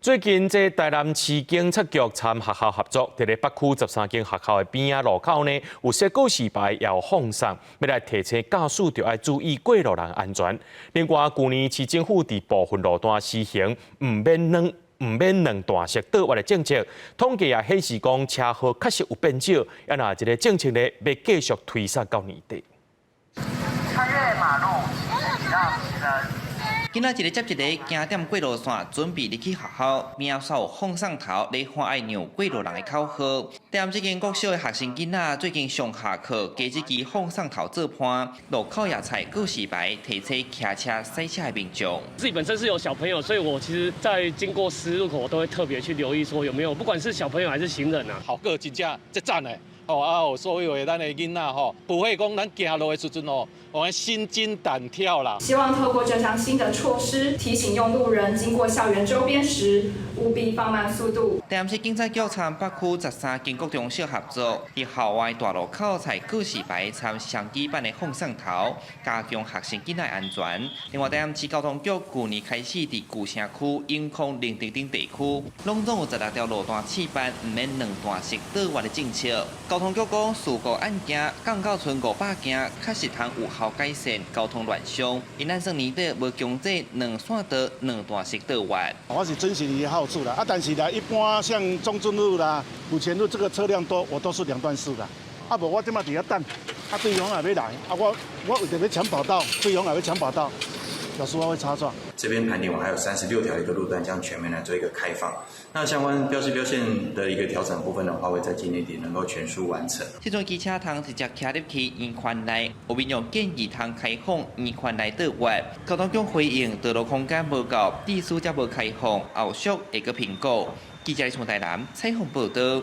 最近，这台南市警察局参学校合作，伫咧北区13间学校的边仔路口呢，有设告示牌，也有放送，要来提醒驾驶着要注意过路人安全。另外，去年市政府伫部分路段施行唔免两段式倒弯的政策，统计也显示讲车祸确实有变少，也那这个政策呢要继续推杀到年底。穿越马路，请让行人。 今仔一个接一个行点过路线，准备入去学校，边仔有放送头咧喊爱让过路人的口号。踮这间国小的学生囡仔最近上下课，加这支放送头做伴，路口也采告示牌提醒骑车、赛车的民众。自己本身是有小朋友，所以我其实在经过十字路口，我都会特别去留意说有没有，不管是小朋友还是行人啊，好个真正这赞的。 有所有的咱的囡仔不会讲咱行路的时阵我们心惊胆跳啦。希望透过这项新的措施，提醒用路人经过校园周边时，务必放慢速度。踮市警察局参北区13间国中小合作，伫校外大路口采告示牌参相机版的放送头，加强学生囡仔安全。另外，踮市交通局去年开始伫旧城区、永康、林地等地区，拢总有16条路段试办唔免两段式倒弯的政策。交通局讲，事故案件降到剩500件，确实通有效改善交通乱象。因按算年底无强制两线道两段式倒弯。我是珍惜你的好处啦，但是呢，一般像中正路啦、府前路这个车辆多，我都是2段式的。无我即马伫遐等，对方也要来，我为着要抢跑道，对方也要抢跑道。 有时候会擦撞。这边盘点完还有36条一个路段将全面来做一个开放。那相关标识标线的一个调整部分的话，会在今年底能够全数完成。这种机车通直接骑入去圆圈内，有民众建议通开放圆圈内倒弯。交通局回应道路空间无够，地势则无开放，后续会个评估。记者从台南采访报道。